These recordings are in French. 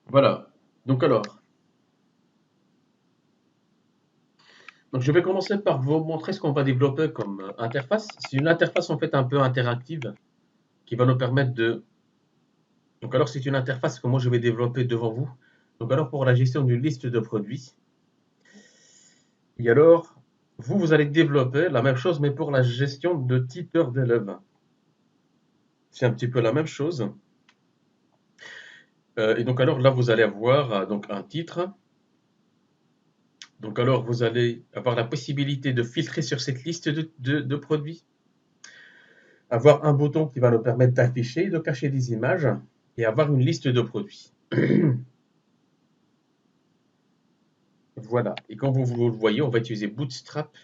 Voilà. Donc alors, je vais commencer par vous montrer ce qu'on va développer comme interface. C'est une interface en fait un peu interactive qui va nous permettre de. Donc alors c'est une interface que moi je vais développer devant vous. Donc alors pour la gestion d'une liste de produits. Et alors, vous allez développer la même chose mais pour la gestion de titres d'élèves. C'est un petit peu la même chose. Et donc alors là vous allez avoir donc un titre. Donc alors vous allez avoir la possibilité de filtrer sur cette liste de produits. Avoir un bouton qui va nous permettre d'afficher et de cacher des images et avoir une liste de produits. Voilà. Et comme vous le voyez, on va utiliser Bootstrap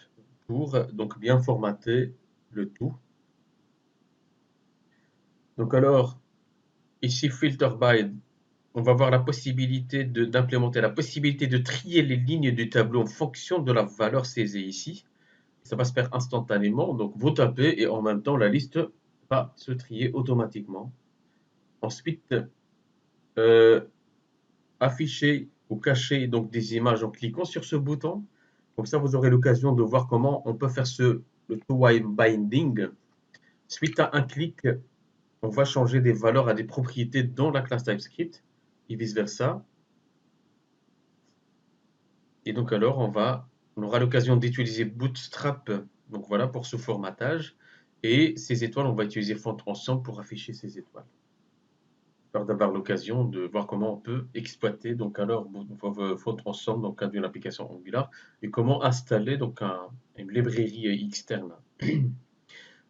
pour donc bien formater le tout. Donc alors, ici, Filter by, on va avoir la possibilité d'implémenter la possibilité de trier les lignes du tableau en fonction de la valeur saisie ici. Ça va se faire instantanément. Donc, vous tapez et en même temps, la liste va se trier automatiquement. Ensuite, euh, afficher ou cacher donc des images en cliquant sur ce bouton. Comme ça, vous aurez l'occasion de voir comment on peut faire le to-way binding. Suite à un clic, on va changer des valeurs à des propriétés dans la classe TypeScript et vice-versa. Et donc alors, on aura l'occasion d'utiliser Bootstrap donc voilà, pour ce formatage. Et ces étoiles, on va utiliser Font Ensemble pour afficher ces étoiles. D'avoir l'occasion de voir comment on peut exploiter donc alors Font Ensemble dans le cadre d'une application Angular et comment installer donc une librairie externe.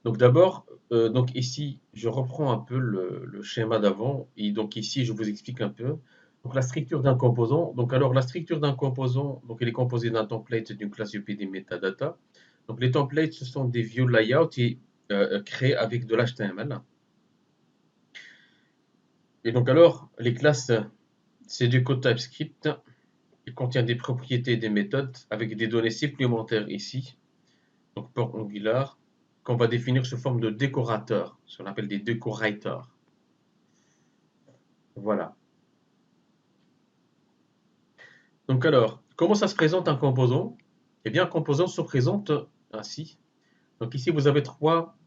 Donc d'abord, donc ici, je reprends un peu le schéma d'avant et donc ici, je vous explique un peu. Donc la structure d'un composant. Donc alors la structure d'un composant, donc elle est composée d'un template d'une classe UPD metadata. Donc les templates, ce sont des view layouts créés avec de l'HTML. Et donc alors, les classes, c'est du code TypeScript. Il contient des propriétés et des méthodes avec des données supplémentaires ici. Donc pour Angular, qu'on va définir sous forme de décorateurs, ce qu'on appelle des decorators. Voilà. Donc alors, comment ça se présente un composant? Eh bien, un composant se présente ainsi. Donc ici, vous avez trois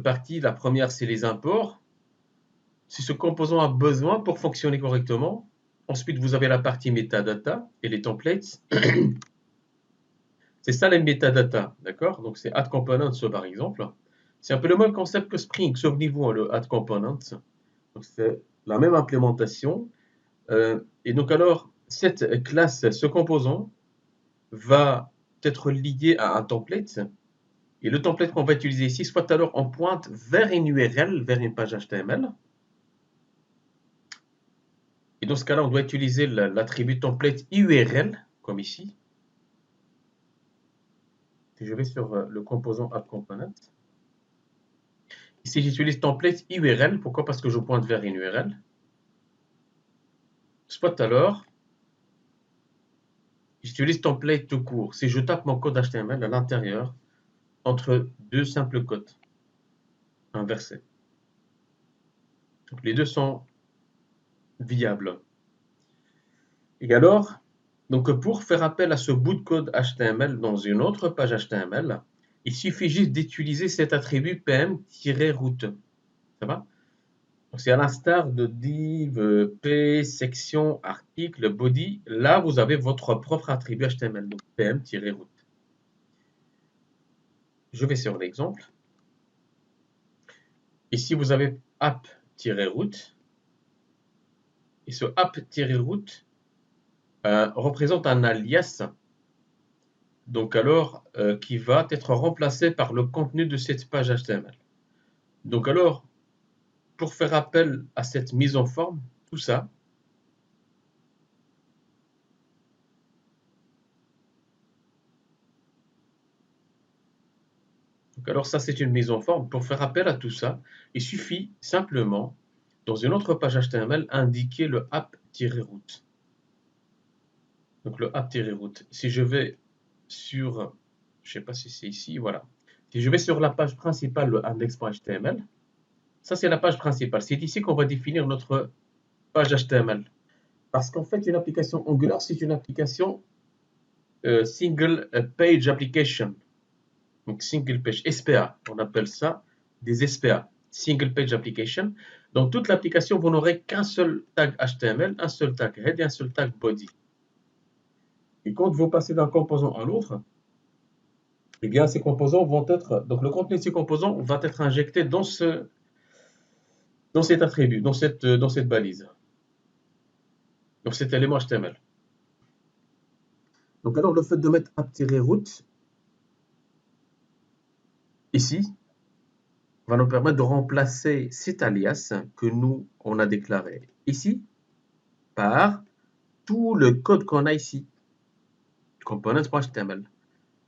parties. La première, c'est les imports. Si ce composant a besoin pour fonctionner correctement. Ensuite, vous avez la partie metadata et les templates. C'est ça les metadata, d'accord? Donc c'est add components par exemple. C'est un peu le même concept que Spring, souvenez-vous, hein, le add components. Donc c'est la même implémentation. Et donc alors, cette classe, ce composant va être lié à un template. Et le template qu'on va utiliser ici, soit alors on pointe vers une URL, vers une page HTML. Et dans ce cas-là, on doit utiliser l'attribut template URL, comme ici. Si je vais sur le composant add component. Ici, j'utilise template URL. Pourquoi? Parce que je pointe vers une URL. Soit alors, j'utilise template tout court. Si je tape mon code HTML à l'intérieur, entre deux simples cotes inversés. Donc, les deux sont viables. Et alors, donc pour faire appel à ce bout de code HTML dans une autre page HTML, il suffit juste d'utiliser cet attribut pm-route. Ça va? C'est à l'instar de div, p, section, article, body. Là, vous avez votre propre attribut HTML, donc pm-route. Je vais sur l'exemple. Ici, vous avez app-route. Et ce app-route représente un alias, donc alors qui va être remplacé par le contenu de cette page HTML. Donc alors, pour faire appel à cette mise en forme, tout ça, donc alors ça c'est une mise en forme. Pour faire appel à tout ça, il suffit simplement, dans une autre page HTML, indiquer le app-route. Donc le app-route. Si je vais sur, je ne sais pas si c'est ici, voilà. Si je vais sur la page principale, le index.html, ça c'est la page principale. C'est ici qu'on va définir notre page HTML. Parce qu'en fait, une application Angular, c'est une application Single Page Application. Donc, Single Page, SPA, on appelle ça des SPA, Single Page Application. Dans toute l'application, vous n'aurez qu'un seul tag HTML, un seul tag head et un seul tag body. Et quand vous passez d'un composant à l'autre, eh bien, ces composants vont être, donc le contenu de ces composants va être injecté dans cet attribut, dans cette balise, dans cet élément HTML. Donc alors, le fait de mettre app-route ici va nous permettre de remplacer cet alias que nous, on a déclaré ici par tout le code qu'on a ici, components.html.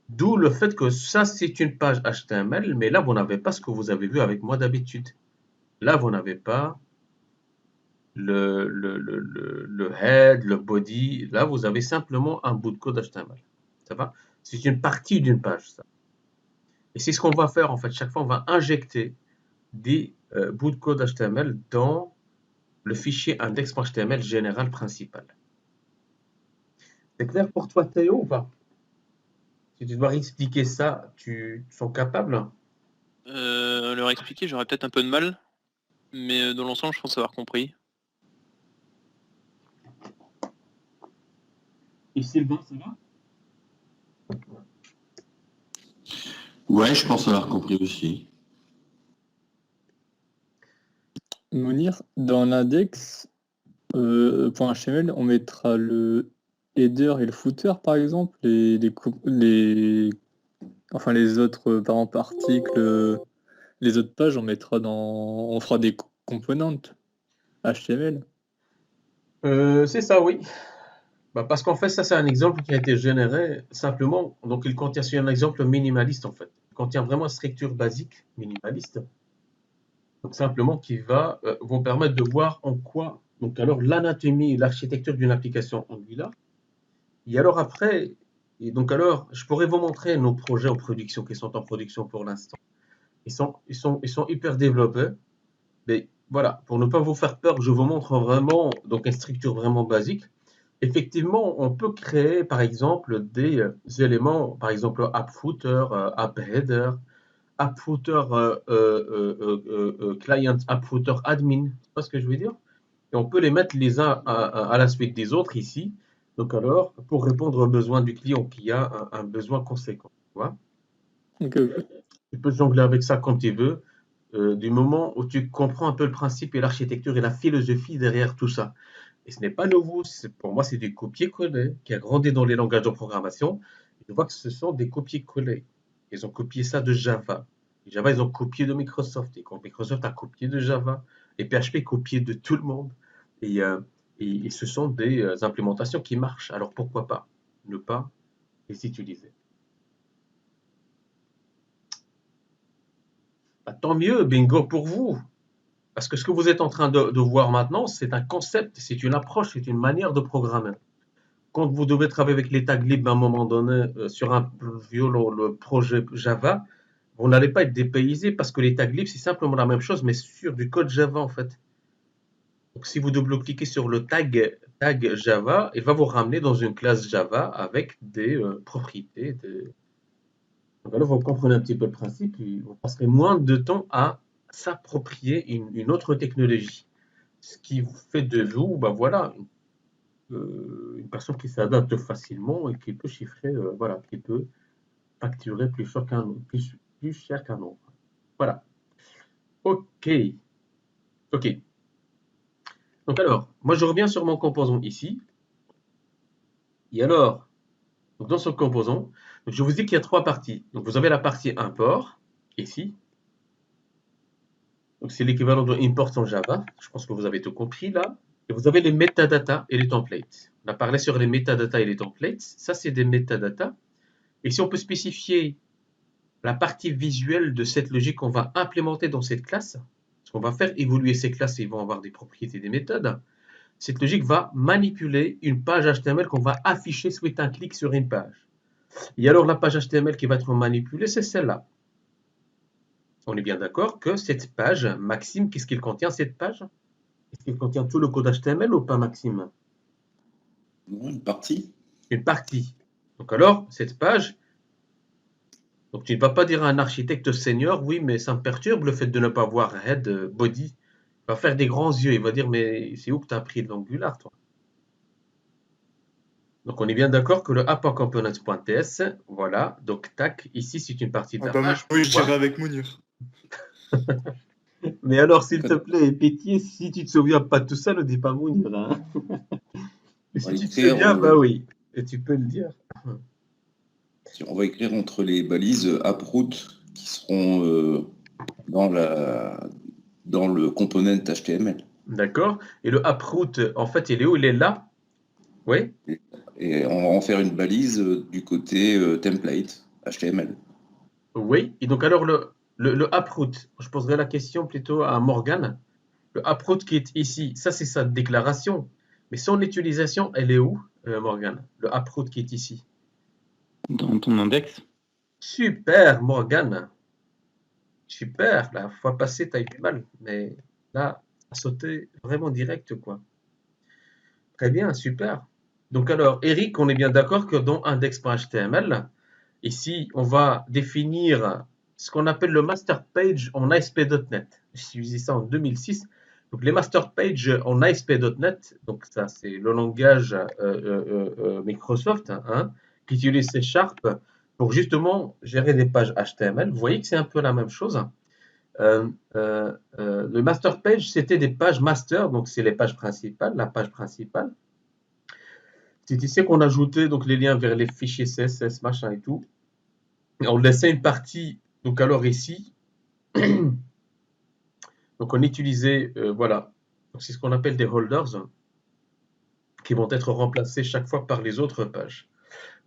D'où le fait que ça, c'est une page HTML, mais là, vous n'avez pas ce que vous avez vu avec moi d'habitude. Là, vous n'avez pas le head, le body. Là, vous avez simplement un bout de code HTML. Ça va? C'est une partie d'une page, ça. Et c'est ce qu'on va faire, en fait. Chaque fois, on va injecter des bouts de code HTML dans le fichier index.html général principal. C'est clair pour toi, Théo, ou pas? Si tu dois expliquer ça, tu sens capable? Leur expliquer, j'aurais peut-être un peu de mal, mais dans l'ensemble, je pense avoir compris. Et Sylvain, ça va? Ouais, je pense avoir compris aussi. Mounir, dans l'index .html, on mettra le header et le footer, par exemple, enfin les autres, par exemple, articles, les autres pages, on fera des components HTML. C'est ça, oui. Bah, parce qu'en fait, ça, c'est un exemple qui a été généré simplement. Donc, il contient, c'est un exemple minimaliste, en fait. Il contient vraiment une structure basique, minimaliste. Donc, simplement, qui va vous permettre de voir en quoi, donc, alors, l'anatomie et l'architecture d'une application Angular. Et alors, après, et donc, alors, je pourrais vous montrer nos projets en production, qui sont en production pour l'instant. Ils sont hyper développés. Mais voilà, pour ne pas vous faire peur, je vous montre vraiment donc une structure vraiment basique. Effectivement, on peut créer par exemple des éléments, par exemple app footer, app header, app footer client, app footer admin, c'est pas ce que je veux dire. Et on peut les mettre les uns à la suite des autres ici. Donc alors, pour répondre aux besoins du client qui a un besoin conséquent. Tu vois? Okay. Tu peux jongler avec ça quand tu veux, du moment où tu comprends un peu le principe et l'architecture et la philosophie derrière tout ça. Et ce n'est pas nouveau, pour moi, c'est des copier-coller qui a grandi dans les langages de programmation. Je vois que ce sont des copier-coller. Ils ont copié ça de Java. Java, ils ont copié de Microsoft. Et quand Microsoft a copié de Java, et PHP copié de tout le monde. Et, et ce sont des implémentations qui marchent. Alors pourquoi pas ne pas les utiliser? Bah, tant mieux, bingo pour vous. Parce que ce que vous êtes en train de voir maintenant, c'est un concept, c'est une approche, c'est une manière de programmer. Quand vous devez travailler avec les tags libres à un moment donné sur un violon, le projet Java, vous n'allez pas être dépaysé parce que les tags libres, c'est simplement la même chose, mais sur du code Java en fait. Donc si vous double-cliquez sur le tag Java, il va vous ramener dans une classe Java avec des propriétés. Donc alors vous comprenez un petit peu le principe, et vous passerez moins de temps à s'approprier une autre technologie. Ce qui vous fait de vous, ben voilà, une personne qui s'adapte facilement et qui peut chiffrer, voilà, qui peut facturer plus cher qu'un autre. Voilà. OK. OK. Donc alors, moi je reviens sur mon composant ici. Et alors, donc dans ce composant, donc je vous dis qu'il y a trois parties. Donc vous avez la partie import, ici. Donc c'est l'équivalent de import en Java. Je pense que vous avez tout compris là. Et vous avez les metadata et les templates. On a parlé sur les metadata et les templates. Ça, c'est des metadata. Et si on peut spécifier la partie visuelle de cette logique qu'on va implémenter dans cette classe, parce qu'on va faire évoluer ces classes et ils vont avoir des propriétés, des méthodes, cette logique va manipuler une page HTML qu'on va afficher suite à un clic sur une page. Et alors la page HTML qui va être manipulée, c'est celle-là. On est bien d'accord que cette page, Maxime, qu'est-ce qu'il contient cette page? Est-ce qu'il contient tout le code HTML ou pas, Maxime? Une partie. Une partie. Donc alors, cette page, donc tu ne vas pas dire à un architecte senior, oui, mais ça me perturbe le fait de ne pas voir head, body. Il va faire des grands yeux, il va dire, mais c'est où que tu as appris de l'Angular, toi? Donc on est bien d'accord que le app.components.ts, voilà, donc tac, ici c'est une partie de Ah la bah page. oui, je Pourquoi? dirais avec Mounir. Mais alors, s'il te plaît, pitié, si tu te souviens pas de tout ça, ne dis pas Mounir, hein. Mais On si va tu te écrire, souviens, bah oui, et tu peux le dire. on va écrire entre les balises AppRoot qui seront dans le component HTML. D'accord? Et le uproot, en fait, il est où? Il est là? Oui? Et on va en faire une balise du côté template HTML. Oui. Et donc, alors, le uproot, je poserai la question plutôt à Morgan. Le uproot qui est ici, ça, c'est sa déclaration. Mais son utilisation, elle est où, Morgan? Le uproot qui est ici. Dans ton index. Super, Morgan. Super. La fois passée, tu as eu du mal. Mais là, ça a sauté vraiment direct, quoi. Très bien, super. Donc, alors, Eric, on est bien d'accord que dans index.html, ici, on va définir ce qu'on appelle le master page en ASP.NET. J'ai utilisé ça en 2006. Donc, les master pages en ASP.NET, donc ça, c'est le langage Microsoft hein, qui utilise C# pour justement gérer des pages HTML. Vous voyez que c'est un peu la même chose. Le master page, c'était des pages master, donc c'est les pages principales, la page principale. C'est ici qu'on ajoutait donc les liens vers les fichiers CSS, machin et tout. Et on laissait une partie, donc alors ici, donc on utilisait, voilà, c'est ce qu'on appelle des holders, qui vont être remplacés chaque fois par les autres pages.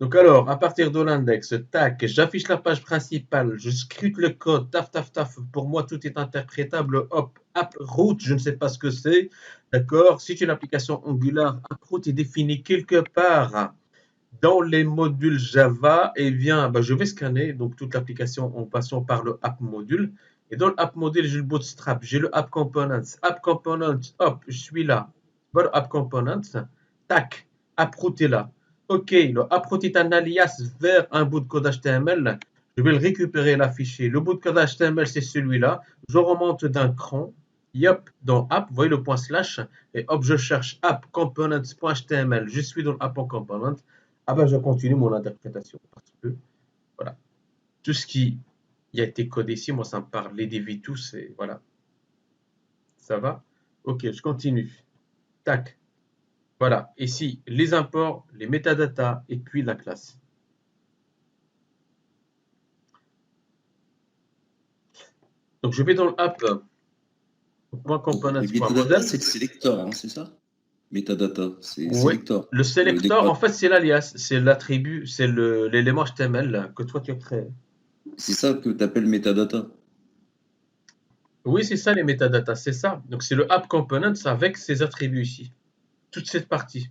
Donc alors, à partir de l'index, tac, j'affiche la page principale, je scrute le code, taf, taf, taf, pour moi tout est interprétable, hop, AppRoot, je ne sais pas ce que c'est, d'accord, c'est une application Angular, AppRoot est défini quelque part dans les modules Java, eh bien, je vais scanner donc toute l'application en passant par le app module. Et dans le app module, j'ai le bootstrap, j'ai le app components. App components, hop, je suis là. Voilà app components. Tac, approot est là. OK, le approot est un alias vers un bout de code HTML. Je vais le récupérer, l'afficher. Le bout de code HTML, c'est celui-là. Je remonte d'un cran. Yep, dans app, vous voyez le point slash. Et hop, je cherche app components.html. Je suis dans app components. Ah ben, je continue mon interprétation parce que voilà, tout ce qui a été codé ici, moi ça me parle, les DV2, c'est voilà, ça va? Ok, je continue. Tac, voilà, ici les imports, les métadatas et puis la classe. Donc je vais dans le app, Les .components.model. metadata, c'est le selector, hein, c'est ça? Metadata, c'est Oui, selector. le selector, en Décor. fait, c'est l'alias, c'est l'attribut, c'est l'élément HTML que toi tu as créé. C'est ça que tu appelles metadata. Oui, c'est ça les métadatas, c'est ça. Donc c'est le app components avec ses attributs ici, toute cette partie.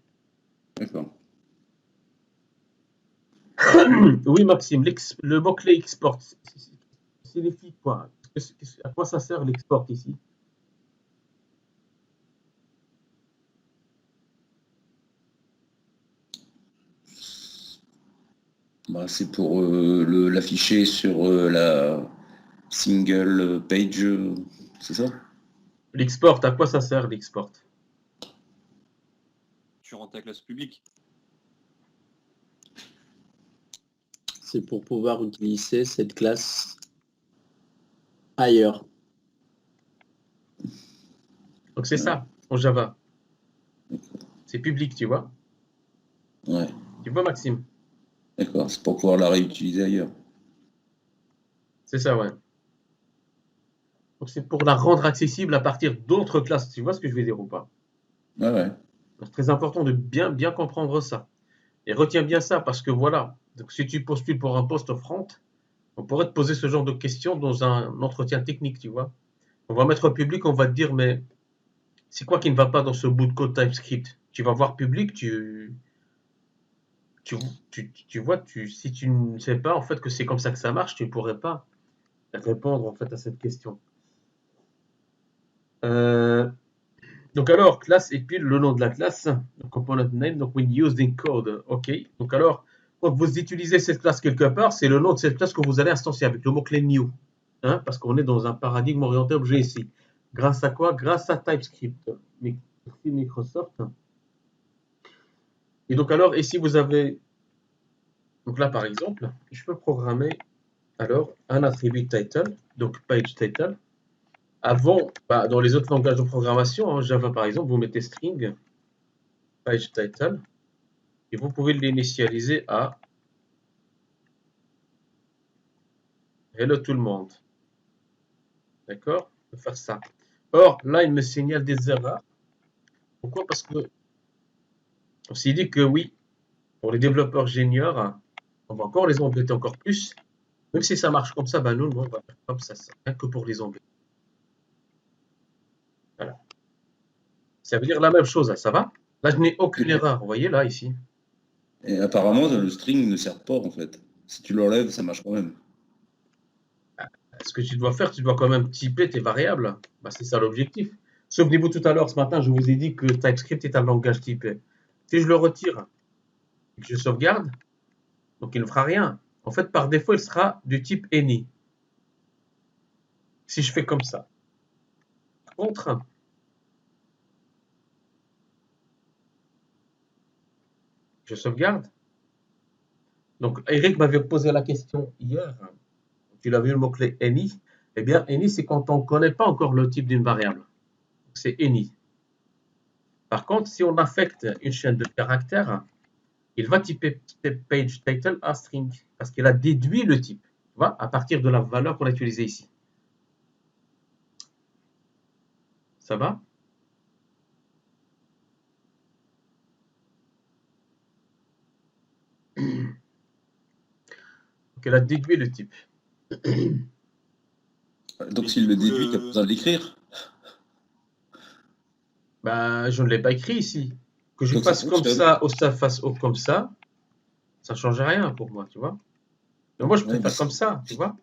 D'accord. Oui, Maxime, le mot-clé export, signifie quoi? À quoi ça sert l'export ici? Bah, c'est pour l'afficher sur la single page, c'est ça? L'export, à quoi ça sert l'export? Tu rends ta classe publique. C'est pour pouvoir utiliser cette classe ailleurs. Donc c'est ça, en Java. C'est public, tu vois? Ouais, Tu vois, Maxime? d'accord. C'est pour pouvoir la réutiliser ailleurs. C'est ça, ouais. Donc c'est pour la rendre accessible à partir d'autres classes. Tu vois ce que je veux dire ou pas? Ouais, ouais. C'est très important de bien comprendre ça. Et retiens bien ça parce que voilà, donc si tu postules pour un poste front, on pourrait te poser ce genre de questions dans un entretien technique, tu vois. On va mettre public, on va te dire, mais c'est quoi qui ne va pas dans ce bout de code TypeScript? Tu vas voir public, tu vois, si tu ne sais pas en fait que c'est comme ça que ça marche, tu ne pourrais pas répondre en fait à cette question. Euh, Donc alors, classe et puis le nom de la classe, donc component name, donc when used in code, ok. Donc alors, quand vous utilisez cette classe quelque part, c'est le nom de cette classe que vous allez instancier avec le mot-clé new, hein, parce qu'on est dans un paradigme orienté objet ici. Grâce à quoi? Grâce à TypeScript. Merci Microsoft. Et donc alors, ici vous avez, donc là par exemple, je peux programmer alors un attribut title, donc page title. Avant, dans les autres langages de programmation, en Java par exemple, vous mettez string page title et vous pouvez l'initialiser à hello tout le monde. D'accord? On peut faire ça. Or, là, il me signale des erreurs. Pourquoi? Parce que on s'est dit que oui, pour les développeurs juniors, on va encore les embêter encore plus. Même si ça marche comme ça, nous, on va faire comme ça, rien que pour les embêter. Voilà. Ça veut dire la même chose, ça va? Là, je n'ai aucune erreur, vous voyez, là, ici. Et apparemment, le string ne sert pas, en fait. Si tu l'enlèves, ça marche quand même. Ce que tu dois faire, tu dois quand même typer tes variables. C'est ça l'objectif. Souvenez-vous tout à l'heure, ce matin, je vous ai dit que TypeScript est un langage typé. Si je le retire et que je sauvegarde, donc il ne fera rien. En fait, par défaut, il sera du type any. Si je fais comme ça. Par contre, je sauvegarde. Donc, Eric m'avait posé la question hier. Il a vu le mot-clé any. Eh bien, any, c'est quand on ne connaît pas encore le type d'une variable. C'est any. Par contre, si on affecte une chaîne de caractères, il va typer page title à string parce qu'il a déduit le type, tu vois, à partir de la valeur qu'on a utilisée ici. Ça va? Donc, elle a déduit le type. Donc s'il le déduit, il n'y a pas besoin de l'écrire. Je ne l'ai pas écrit ici. Que je Donc, fasse ça comme fonctionne. ça ou ça fasse comme ça ne change rien pour moi, tu vois. Mais moi, je Ouais, préfère comme ça, tu vois.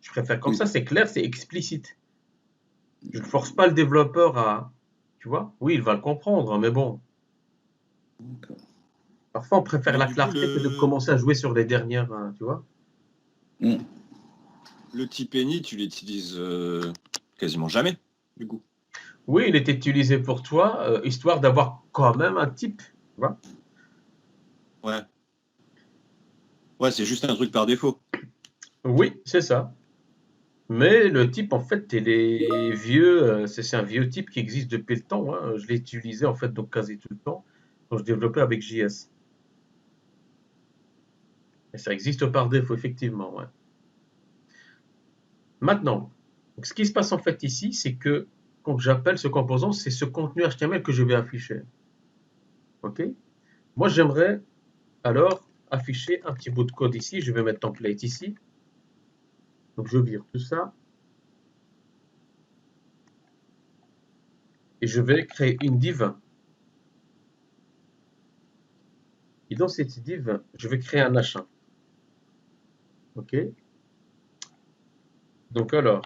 Je préfère comme Oui. ça, c'est clair, c'est explicite. Je ne force pas le développeur à, tu vois. Oui, il va le comprendre, mais bon. D'accord. Parfois, on préfère Mais la du coup, clarté que de commencer à jouer sur les dernières, tu vois. Le type any, tu l'utilises quasiment jamais, du coup. Oui, il est utilisé pour toi, histoire d'avoir quand même un type, tu vois. Ouais. Ouais, c'est juste un truc par défaut. Oui, c'est ça. Mais le type, en fait, il est vieux, c'est un vieux type qui existe depuis le temps, hein. Je l'ai utilisé, en fait, donc quasi tout le temps, quand je développais avec JS. Et ça existe par défaut, effectivement, ouais. Maintenant, donc, ce qui se passe en fait ici, c'est que quand j'appelle ce composant, c'est ce contenu HTML que je vais afficher. OK? Moi, j'aimerais alors afficher un petit bout de code ici. Je vais mettre template ici. Donc, je vire tout ça. Et je vais créer une div. Et dans cette div, je vais créer un H1. OK? Donc, alors,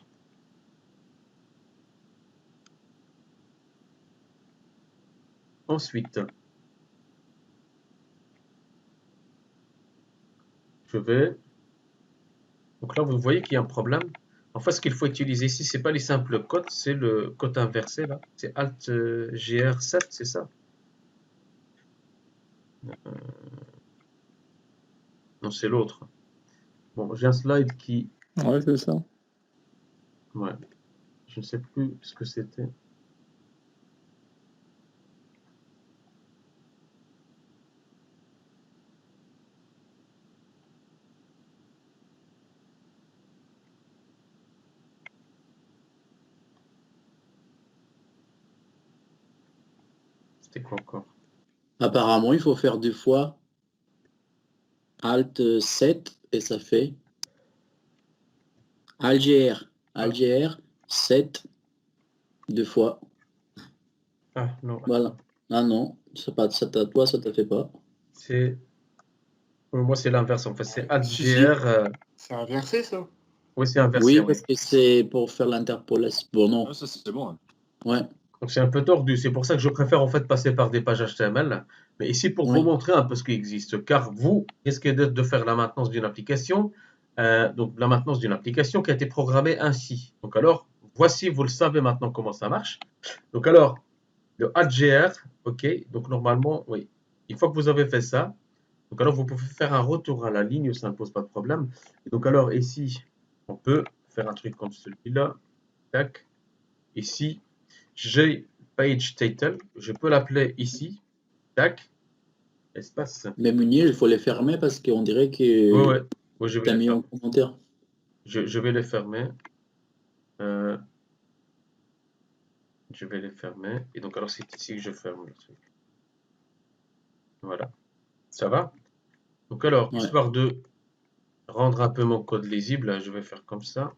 ensuite, je vais... Donc là, vous voyez qu'il y a un problème. En fait, ce qu'il faut utiliser ici, ce n'est pas les simples codes, c'est le code inversé, là. C'est Alt GR7, c'est ça? Non, c'est l'autre. Bon, j'ai un slide qui... Ouais, c'est ça. Ouais. Je ne sais plus ce que c'était. C'était quoi encore? Apparemment, il faut faire 2 fois Alt 7 et ça fait Alt GR 7 2 fois. Ah, non. Voilà. Ah non, toi, ça t'a fait pas. C'est... Moi, c'est l'inverse, en fait. C'est Alt Si, GR... C'est inversé, ça. Oui, c'est inversé, Oui, oui. parce que c'est pour faire l'interpolation. Bon, non. Ah, ça, c'est bon. Hein. Ouais. Donc c'est un peu tordu, c'est pour ça que je préfère en fait passer par des pages HTML. Mais ici pour vous Oui. montrer un peu ce qui existe, car vous risquez de faire la maintenance d'une application, donc la maintenance d'une application qui a été programmée ainsi. Donc alors, voici, vous le savez maintenant comment ça marche. Donc alors, le HGR, ok, donc normalement, oui, une fois que vous avez fait ça, donc alors vous pouvez faire un retour à la ligne, ça ne pose pas de problème. Et donc alors ici, on peut faire un truc comme celui-là, tac, ici, j'ai page title, je peux l'appeler ici, tac, espace. Mais Munir, il faut les fermer parce qu'on dirait Ouais, que ouais, ouais, je vais tu as les mis en fermer. commentaire. Je vais les fermer. Euh, je vais les fermer. Et donc alors c'est ici que je ferme le truc. Voilà, ça va? Donc alors, Ouais. histoire de rendre un peu mon code lisible, je vais faire comme ça.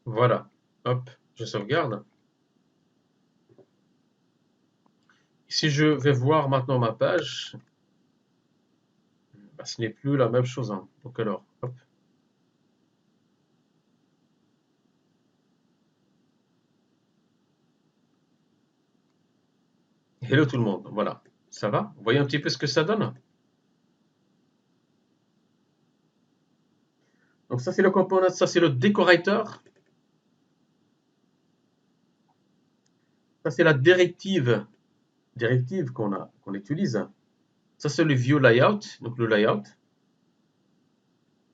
Voilà, hop, je sauvegarde. Si je vais voir maintenant ma page, bah, ce n'est plus la même chose, hein. Donc alors, hop. Hello tout le monde, voilà. Ça va? Vous voyez un petit peu ce que ça donne? Donc ça c'est le component, ça c'est le decorator. Ça c'est la directive qu'on utilise. Ça c'est le view layout, donc le layout.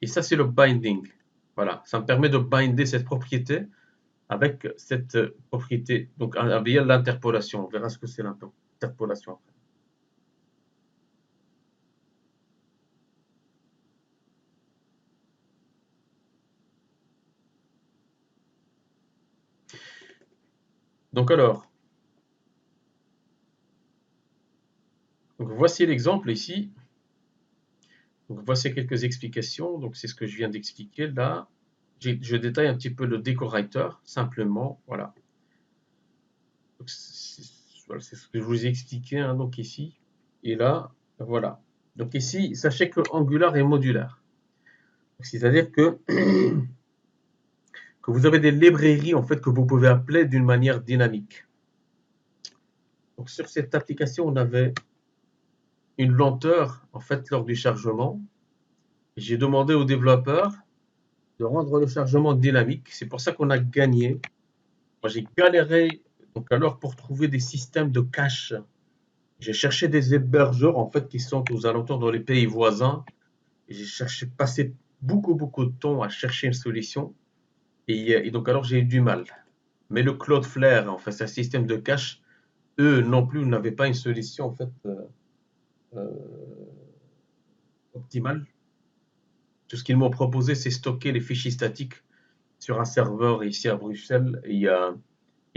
Et ça c'est le binding. Voilà, ça me permet de binder cette propriété avec cette propriété, donc via l'interpolation. On verra ce que c'est l'interpolation après. Donc alors, donc voici l'exemple ici. Donc voici quelques explications. Donc c'est ce que je viens d'expliquer là. Je détaille un petit peu le decorator, simplement. Voilà. Voilà, c'est ce que je vous ai expliqué hein, donc ici. Et là, voilà. Donc ici, sachez que Angular est modulaire. C'est-à-dire que, que vous avez des librairies en fait, que vous pouvez appeler d'une manière dynamique. Donc sur cette application, on avait une lenteur en fait lors du chargement. J'ai demandé aux développeurs de rendre le chargement dynamique. C'est pour ça qu'on a gagné. Moi, j'ai galéré donc alors pour trouver des systèmes de cache. J'ai cherché des hébergeurs en fait qui sont aux alentours dans les pays voisins. J'ai passé beaucoup de temps à chercher une solution et donc alors j'ai eu du mal. Mais le Cloudflare, en fait, c'est un système de cache. Eux non plus n'avaient pas une solution en fait euh, optimale. Tout ce qu'ils m'ont proposé, c'est stocker les fichiers statiques sur un serveur ici à Bruxelles et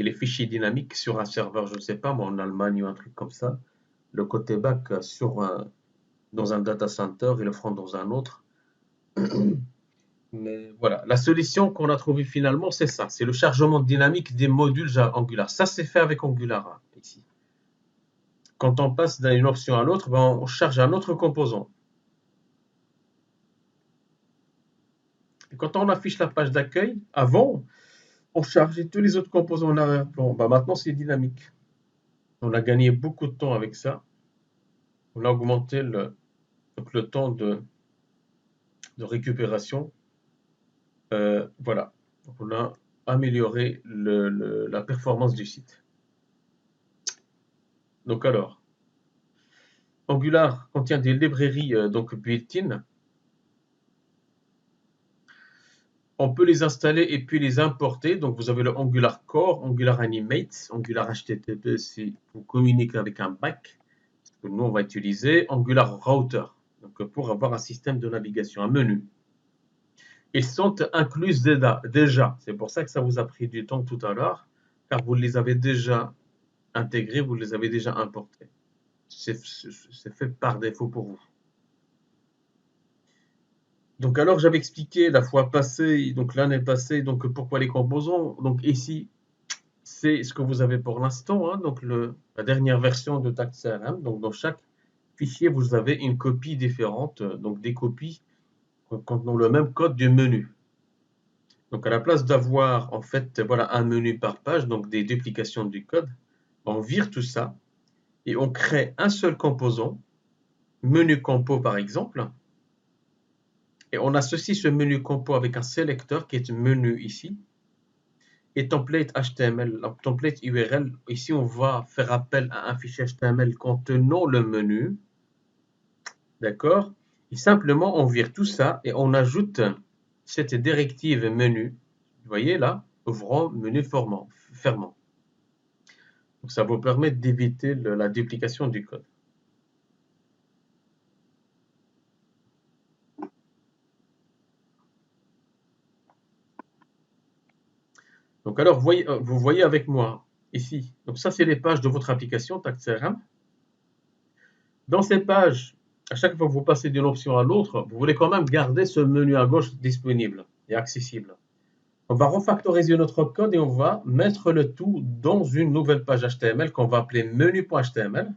les fichiers dynamiques sur un serveur, je ne sais pas, moi en Allemagne ou un truc comme ça. Le côté back dans un data center et le front dans un autre. Mais voilà, la solution qu'on a trouvée finalement, c'est ça. C'est le chargement dynamique des modules Angular. Ça, c'est fait avec Angular ici. Quand on passe d'une option à l'autre, ben, on charge un autre composant. Et quand on affiche la page d'accueil, avant, on chargeait tous les autres composants en arrière-plan. Ben, maintenant, c'est dynamique. On a gagné beaucoup de temps avec ça. On a augmenté donc le temps de récupération. Voilà. Donc, on a amélioré la performance du site. Donc alors, Angular contient des librairies donc built-in. On peut les installer et puis les importer. Donc vous avez le Angular Core, Angular Animate, Angular HTTP si vous communiquez avec un back, ce que nous on va utiliser, Angular Router, donc pour avoir un système de navigation, un menu. Ils sont inclus déjà. C'est pour ça que ça vous a pris du temps tout à l'heure, car vous les avez déjà intégrés, vous les avez déjà importés. C'est fait par défaut pour vous. Donc alors j'avais expliqué la fois passée, donc l'année passée, donc pourquoi les composants. Donc ici, c'est ce que vous avez pour l'instant, hein, donc la dernière version de Tact CRM. Donc dans chaque fichier, vous avez une copie différente, donc des copies contenant le même code du menu. Donc à la place d'avoir en fait voilà, un menu par page, donc des duplications du code, on vire tout ça et on crée un seul composant, menu compo par exemple, et on associe ce menu compo avec un sélecteur qui est menu ici, et template HTML, template URL. Ici, on va faire appel à un fichier HTML contenant le menu. D'accord? Et simplement, on vire tout ça et on ajoute cette directive menu. Vous voyez là, ouvrant, menu fermant. Donc, ça vous permet d'éviter la duplication du code. Donc, alors, vous voyez avec moi ici. Donc, ça, c'est les pages de votre application Tact CRM. Dans ces pages, à chaque fois que vous passez d'une option à l'autre, vous voulez quand même garder ce menu à gauche disponible et accessible. On va refactoriser notre code et on va mettre le tout dans une nouvelle page HTML qu'on va appeler menu.html.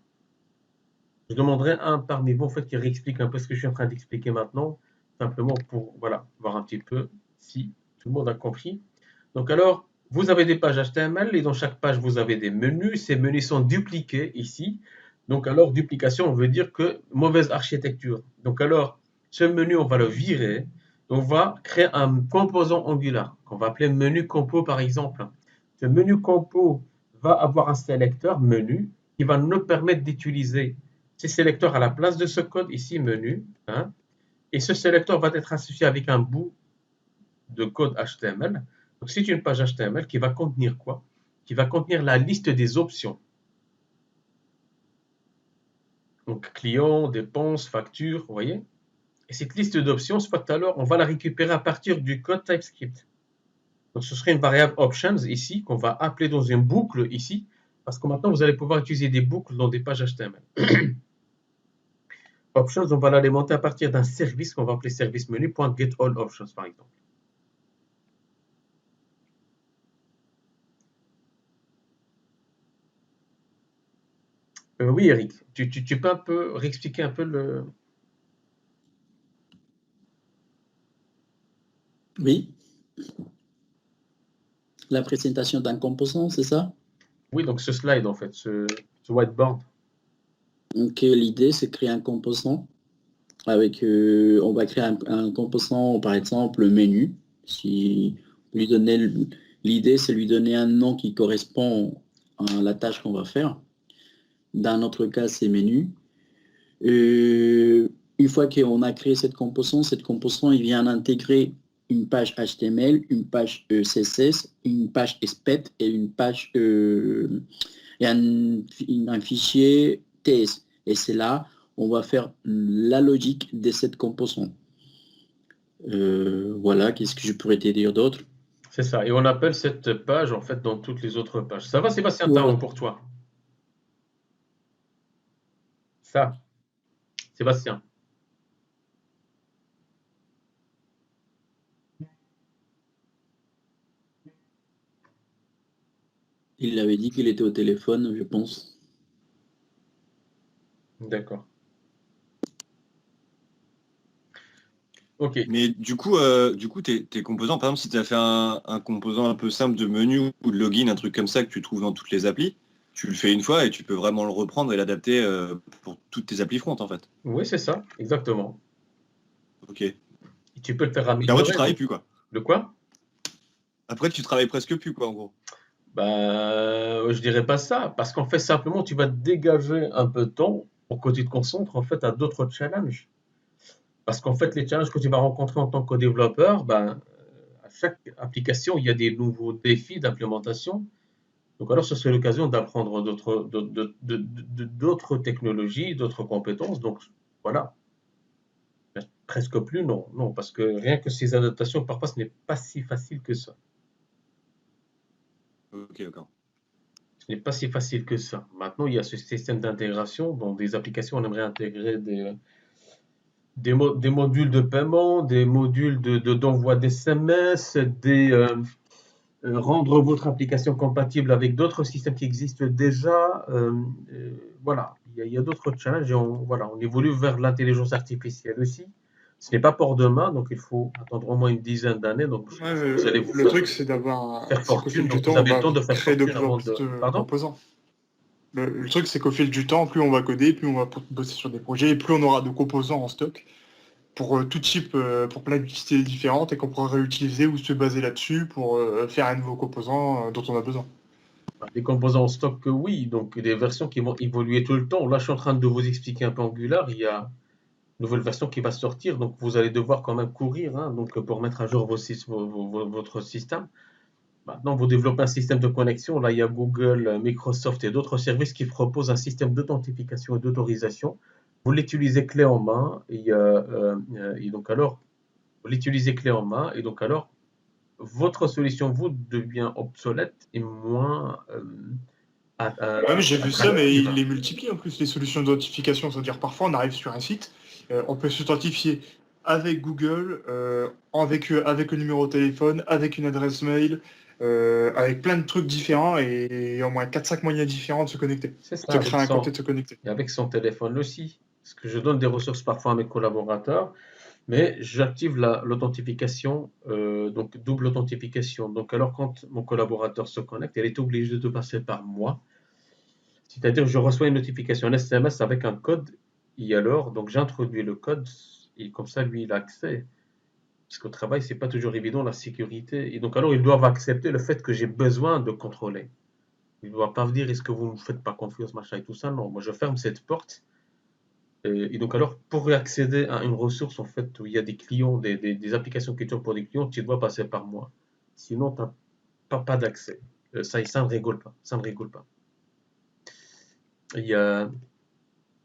Je demanderai un parmi vous en fait, qui réexplique un peu ce que je suis en train d'expliquer maintenant, simplement pour voilà, voir un petit peu si tout le monde a compris. Donc alors, vous avez des pages HTML et dans chaque page, vous avez des menus. Ces menus sont dupliqués ici. Donc alors, duplication veut dire que mauvaise architecture. Donc alors, ce menu, on va le virer. On va créer un composant Angular qu'on va appeler menu compo par exemple. Ce menu compo va avoir un sélecteur menu qui va nous permettre d'utiliser ces sélecteurs à la place de ce code ici menu. Hein, et ce sélecteur va être associé avec un bout de code HTML. Donc c'est une page HTML qui va contenir quoi? Qui va contenir la liste des options. Donc client, dépenses, facture, vous voyez? Et cette liste d'options, soit tout à l'heure, on va la récupérer à partir du code TypeScript. Donc ce serait une variable options ici, qu'on va appeler dans une boucle ici, parce que maintenant vous allez pouvoir utiliser des boucles dans des pages HTML. Options, on va l'alimenter à partir d'un service qu'on va appeler service menu.getAllOptions par exemple. Oui, Eric, tu peux un peu réexpliquer un peu le... Oui. La présentation d'un composant, c'est ça? Oui, donc ce slide en fait, ce whiteboard. Donc l'idée, c'est créer un composant avec, on va créer un composant, par exemple, menu. Si lui donner l'idée, c'est lui donner un nom qui correspond à la tâche qu'on va faire. Dans notre cas, c'est menu. Une fois qu'on a créé cette composant, il vient intégrer une page HTML, une page CSS, une page SPET et une page et un fichier TS. Et c'est là on va faire la logique de cette composant. Voilà, qu'est-ce que je pourrais te dire d'autre? C'est ça, et on appelle cette page en fait dans toutes les autres pages. Ça va, Sébastien Voilà. Taron, pour toi? Ça, Sébastien. Il avait dit qu'il était au téléphone, je pense. D'accord. Ok. Mais du coup, tes composants, par exemple, si tu as fait un composant un peu simple de menu ou de login, un truc comme ça que tu trouves dans toutes les applis, tu le fais une fois et tu peux vraiment le reprendre et l'adapter pour toutes tes applis front, en fait. Oui, c'est ça, exactement. Ok. Et tu peux le faire Et après, améliorer. tu travailles plus, quoi. De quoi? Après, tu travailles presque plus, quoi, en gros. Je dirais pas ça, parce qu'en fait, simplement, tu vas dégager un peu de temps pour que tu te concentres en fait à d'autres challenges. Parce qu'en fait, les challenges que tu vas rencontrer en tant que développeur, à chaque application, il y a des nouveaux défis d'implémentation. Donc alors, ce serait l'occasion d'apprendre d'autres technologies, d'autres compétences. Donc voilà, presque plus, non, non, parce que rien que ces adaptations, parfois, ce n'est pas si facile que ça. Ok, d'accord. Ce n'est pas si facile que ça. Maintenant, il y a ce système d'intégration. Dans des applications, on aimerait intégrer des modules de paiement, des modules d'envoi d'SMS, rendre votre application compatible avec d'autres systèmes qui existent déjà. Voilà, il y a d'autres challenges et on évolue vers l'intelligence artificielle aussi. Ce n'est pas pour demain, donc il faut attendre au moins une dizaine d'années. Donc Ouais, vous allez vous le truc, c'est d'avoir. faire C'est qu'au fortune, fil du donc temps, vous on avez le va temps de faire créer de fortune plus en avant plus de... de Pardon? composants. Le truc, c'est qu'au fil du temps, plus on va coder, plus on va bosser sur des projets, et plus on aura de composants en stock pour tout type, pour plein d'utilités différentes, et qu'on pourra réutiliser ou se baser là-dessus pour faire un nouveau composant dont on a besoin. Des composants en stock, oui, donc des versions qui vont évoluer tout le temps. Là, je suis en train de vous expliquer un peu Angular. Il y a une nouvelle version qui va sortir, donc vous allez devoir quand même courir hein, donc pour mettre à jour votre système. Maintenant, vous développez un système de connexion. Là, il y a Google, Microsoft et d'autres services qui proposent un système d'authentification et d'autorisation. Vous l'utilisez clé en main et donc alors, vous l'utilisez clé en main et donc alors, votre solution vous devient obsolète et moins Ouais, mais j'ai vu ça, mais attractive. il les multiplie en plus, les solutions d'authentification. C'est-à-dire, parfois, on arrive sur un site, on peut s'authentifier avec Google, avec le numéro de téléphone, avec une adresse mail, avec plein de trucs différents et au moins 4-5 moyens différents de se connecter. C'est De ça, se créer un compte et de se connecter. et avec son téléphone aussi. Parce que je donne des ressources parfois à mes collaborateurs, mais j'active l'authentification, donc double authentification. Donc alors quand mon collaborateur se connecte, il est obligé de passer par moi. C'est-à-dire je reçois une notification, un SMS avec un code, et alors donc j'introduis le code, et comme ça lui il a accès. Parce qu'au travail, c'est pas toujours évident la sécurité. Et donc alors ils doivent accepter le fait que j'ai besoin de contrôler. Ils ne doivent pas me dire est-ce que vous ne me faites pas confiance, machin et tout ça. Non, moi je ferme cette porte. Et donc alors, pour accéder à une ressource, en fait, où il y a des clients, des applications qui tournent pour des clients, tu dois passer par moi. Sinon, tu n'as pas d'accès. Ça ne rigole pas. Ça ne rigole pas. Il y a...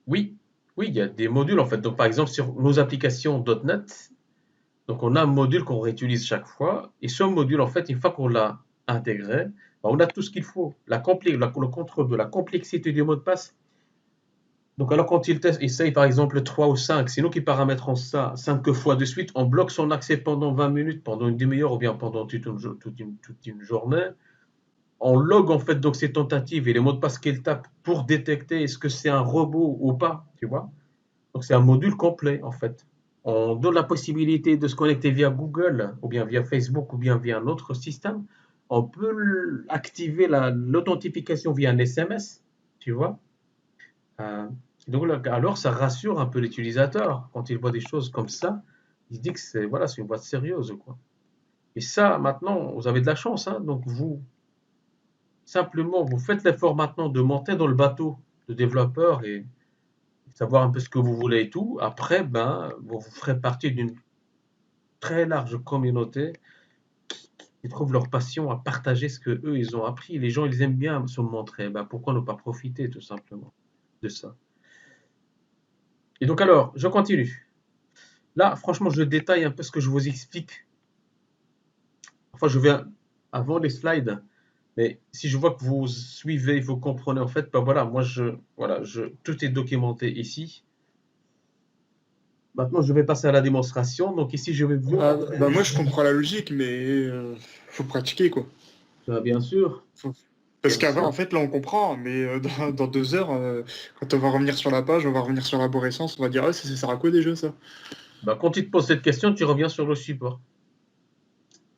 Oui, oui, il y a des modules, en fait. Donc, par exemple, sur nos applications .NET, donc on a un module qu'on réutilise chaque fois. Et ce module, en fait, une fois qu'on l'a intégré, on a tout ce qu'il faut. Le contrôle de la complexité du mot de passe. Donc alors quand il essaye par exemple 3 ou 5, c'est nous qui paramétrons ça 5 fois de suite, on bloque son accès pendant 20 minutes, pendant une demi-heure ou bien pendant toute une journée. On log en fait donc ces tentatives et les mots de passe qu'il tape pour détecter est-ce que c'est un robot ou pas, tu vois. Donc c'est un module complet en fait. On donne la possibilité de se connecter via Google ou bien via Facebook ou bien via un autre système. On peut activer l'authentification via un SMS, tu vois. Donc alors, ça rassure un peu l'utilisateur quand il voit des choses comme ça. Il se dit que c'est voilà, c'est une boîte sérieuse, quoi. Et ça, maintenant, vous avez de la chance, hein. Donc vous, simplement, vous faites l'effort maintenant de monter dans le bateau de développeur et savoir un peu ce que vous voulez et tout. Après, ben, vous ferez partie d'une très large communauté qui trouve leur passion à partager ce que eux ils ont appris. Les gens, ils aiment bien se montrer. Ben, pourquoi ne pas profiter tout simplement de ça? Et donc alors, je continue. Là, franchement, je détaille un peu ce que je vous explique. Enfin, je vais avant les slides, mais si je vois que vous suivez, vous comprenez, en fait, ben voilà, moi, tout est documenté ici. Maintenant, je vais passer à la démonstration. Donc ici, je vais vous... Bah moi, je comprends la logique, mais faut pratiquer, quoi. Bien sûr. Parce Bien qu'avant, sûr. en fait, là, on comprend, mais dans 2 heures, quand on va revenir sur la page, on va revenir sur l'arborescence, on va dire, ah, ça sert à quoi déjà, ça? Ben, quand tu te poses cette question, tu reviens sur le support.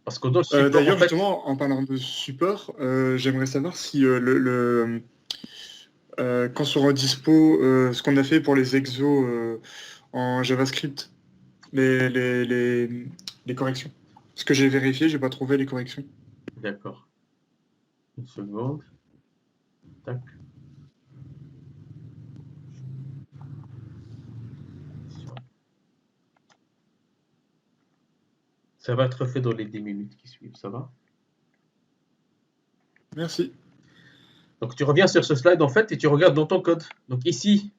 Parce que dans le support, D'ailleurs, en fait, justement, en parlant de support, j'aimerais savoir si quand sera dispo ce qu'on a fait pour les exos en JavaScript, les corrections. Parce que j'ai vérifié, j'ai pas trouvé les corrections. d'accord. Une seconde. Tac. Ça va être fait dans les 10 minutes qui suivent, ça va? Merci. Donc tu reviens sur ce slide en fait et tu regardes dans ton code. Donc ici,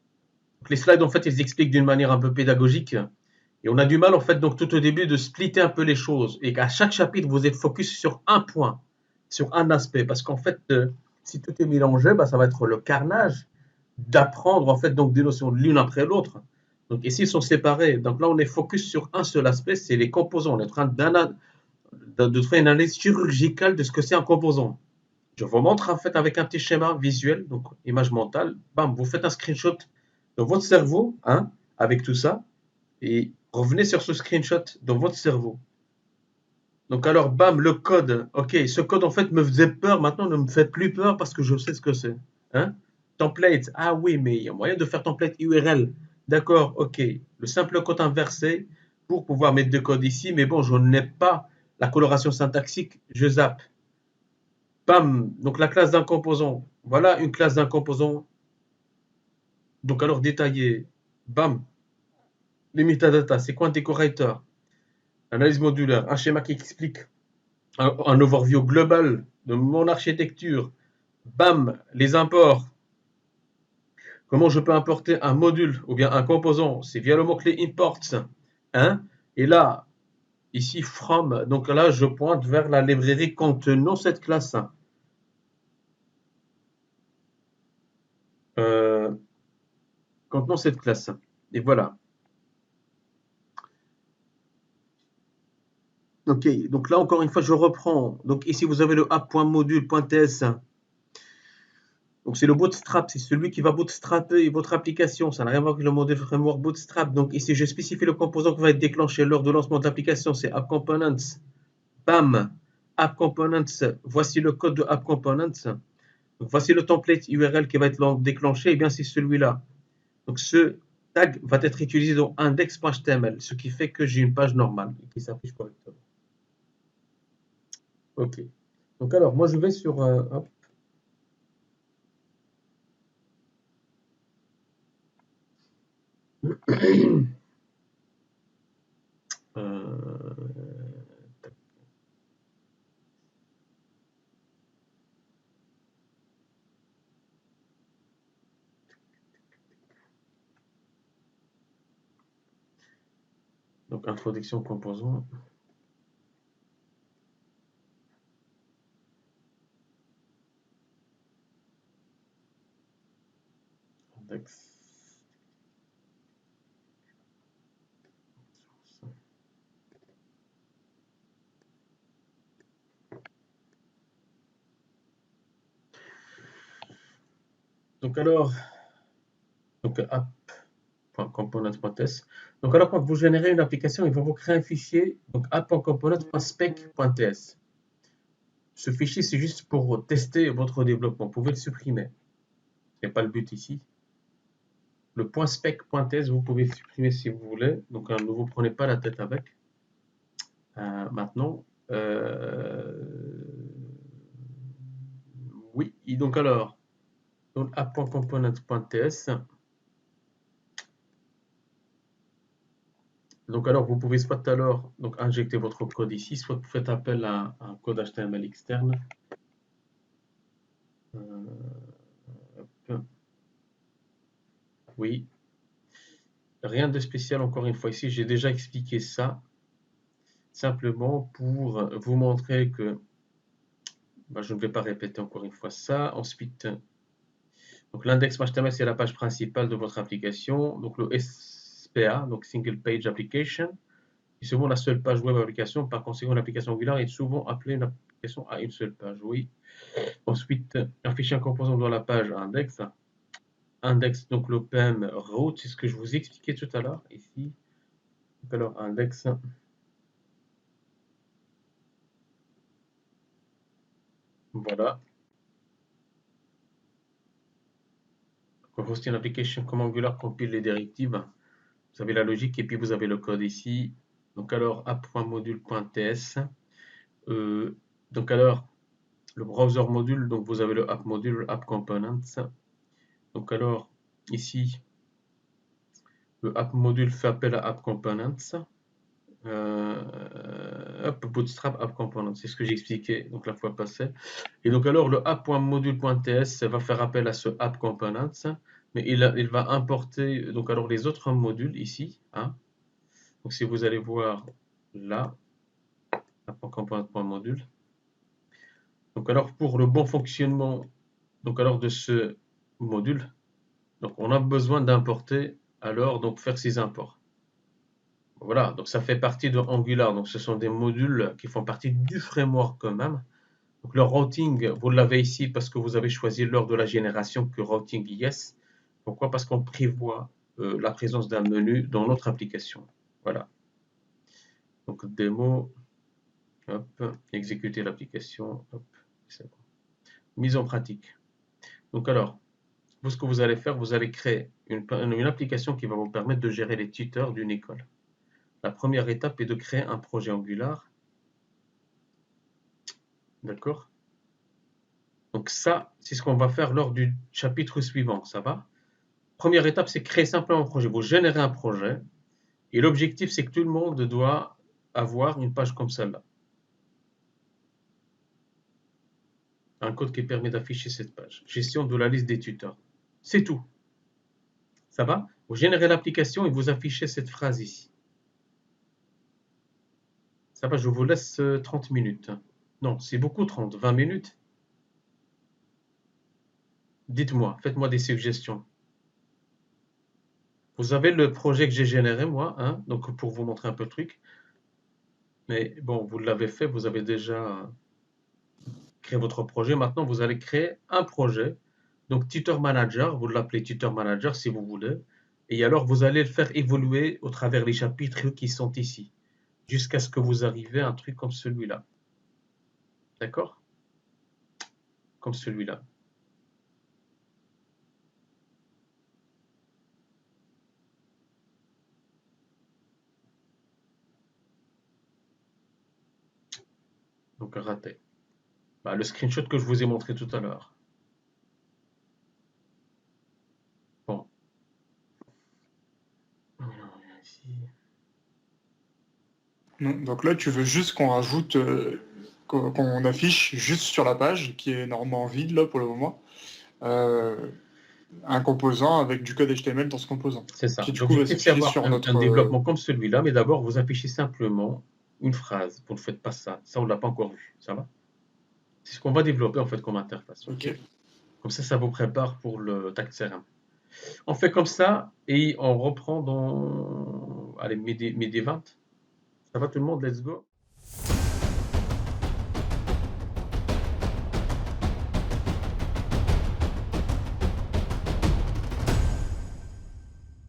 les slides en fait ils expliquent d'une manière un peu pédagogique et on a du mal en fait donc tout au début de splitter un peu les choses et qu'à chaque chapitre vous êtes focus sur un point, sur un aspect parce qu'en fait si tout est mélangé, bah, ça va être le carnage d'apprendre en fait donc des notions l'une après l'autre. Donc ici ils sont séparés. Donc là on est focus sur un seul aspect, c'est les composants. On est en train de faire une analyse chirurgicale de ce que c'est un composant. Je vous montre en fait avec un petit schéma visuel, donc image mentale. Bam, vous faites un screenshot dans votre cerveau, hein, avec tout ça, et revenez sur ce screenshot dans votre cerveau. Donc alors, bam, le code. Ok, ce code en fait me faisait peur, maintenant ne me fait plus peur parce que je sais ce que c'est. Hein? Template, ah oui, mais il y a moyen de faire template URL. D'accord, ok. Le simple code inversé pour pouvoir mettre des codes ici, mais bon, je n'ai pas la coloration syntaxique, je zappe. Bam, donc la classe d'un composant. Voilà une classe d'un composant. Donc alors détaillé. Bam, les metadata, c'est quoi un decorator? Analyse modulaire, un schéma qui explique un overview global de mon architecture. Bam, les imports. Comment je peux importer un module ou bien un composant? C'est via le mot-clé imports. Hein? Et là, ici, from, donc là, je pointe vers la librairie contenant cette classe. Contenant cette classe. Et voilà. Ok, donc là, encore une fois, je reprends. Donc ici, vous avez le app.module.ts. Donc c'est le bootstrap, c'est celui qui va bootstrapper votre application. Ça n'a rien à voir avec le module framework bootstrap. Donc ici, je spécifie le composant qui va être déclenché lors de lancement de l'application. C'est app components. Bam, app components. Voici le code de app components. Donc, voici le template URL qui va être déclenché. Et bien c'est celui-là. Donc ce tag va être utilisé dans index.html, ce qui fait que j'ai une page normale qui s'affiche correctement. Ok. Donc alors, moi je vais sur hop. Donc introduction composant. Index. Donc alors, donc app.component.ts. Donc alors quand vous générez une application, il va vous créer un fichier, donc app.component.spec.ts. Ce fichier, c'est juste pour tester votre développement. Vous pouvez le supprimer. Ce n'est pas le but ici. Le .spec.ts, vous pouvez le supprimer si vous voulez. Donc ne vous prenez pas la tête avec. Maintenant, oui, donc alors, donc app.component.ts. Donc alors, vous pouvez soit alors donc, injecter votre code ici, soit vous faites appel à un code HTML externe. Oui. Rien de spécial encore une fois ici. J'ai déjà expliqué ça. Simplement pour vous montrer que je ne vais pas répéter encore une fois ça. Ensuite, donc l'index.html, c'est la page principale de votre application. Donc le SPA, donc Single Page Application, est souvent la seule page web application. Par conséquent, l'application Angular est souvent appelée une application à une seule page. Oui. Ensuite, afficher un composant dans la page index. Index, donc le PM route, c'est ce que je vous expliquais tout à l'heure ici. Donc alors, index. Voilà. Hosting application comme Angular compile les directives. Vous avez la logique et puis vous avez le code ici. Donc alors app.module.ts. Donc alors le browser module, donc vous avez le app module, app components. Donc alors ici le app module fait appel à app components. Bootstrap app components, c'est ce que j'ai expliqué donc la fois passée. Et donc alors le app.module.ts va faire appel à ce app components, mais il va importer donc alors les autres modules ici. Hein. Donc si vous allez voir là, app.component.module. Donc alors pour le bon fonctionnement donc alors de ce module, donc on a besoin d'importer alors donc faire ces imports. Voilà, donc ça fait partie de Angular. Donc ce sont des modules qui font partie du framework quand même. Donc le routing, vous l'avez ici parce que vous avez choisi lors de la génération que routing yes. Pourquoi? Parce qu'on prévoit la présence d'un menu dans notre application. Voilà. Donc démo, hop, exécuter l'application, hop, c'est bon. Mise en pratique. Donc alors, ce que vous allez faire, vous allez créer une application qui va vous permettre de gérer les tuteurs d'une école. La première étape est de créer un projet Angular. D'accord? Donc ça, c'est ce qu'on va faire lors du chapitre suivant, ça va? Première étape, c'est créer simplement un projet. Vous générez un projet et l'objectif, c'est que tout le monde doit avoir une page comme celle-là. Un code qui permet d'afficher cette page. Gestion de la liste des tuteurs. C'est tout. Ça va? Vous générez l'application et vous affichez cette phrase ici. Ça va, je vous laisse 30 minutes. Non, c'est beaucoup 30, 20 minutes. Dites-moi, faites-moi des suggestions. Vous avez le projet que j'ai généré, moi, hein, donc pour vous montrer un peu le truc. Mais bon, vous l'avez fait, vous avez déjà créé votre projet. Maintenant, vous allez créer un projet. Donc, Tutor Manager, vous l'appelez Tutor Manager si vous voulez. Et alors, vous allez le faire évoluer au travers les chapitres qui sont ici, jusqu'à ce que vous arrivez à un truc comme celui-là. D'accord? Comme celui-là. Donc, raté. Bah, le screenshot que je vous ai montré tout à l'heure. Bon. Ici. Non, donc là, tu veux juste qu'on rajoute, qu'on affiche juste sur la page, qui est normalement vide là pour le moment, un composant avec du code HTML dans ce composant. C'est ça. Qui du coup va L'objectif, c'est s'afficher d'avoir sur un notre. développement comme celui-là, mais d'abord, vous affichez simplement une phrase. Vous ne faites pas ça. Ça, on ne l'a pas encore vu. Ça va? C'est ce qu'on va développer en fait comme interface. Ok. Comme ça vous prépare pour le tag CRM. On fait comme ça et on reprend dans allez, midi 20. Ça va tout le monde? Let's go.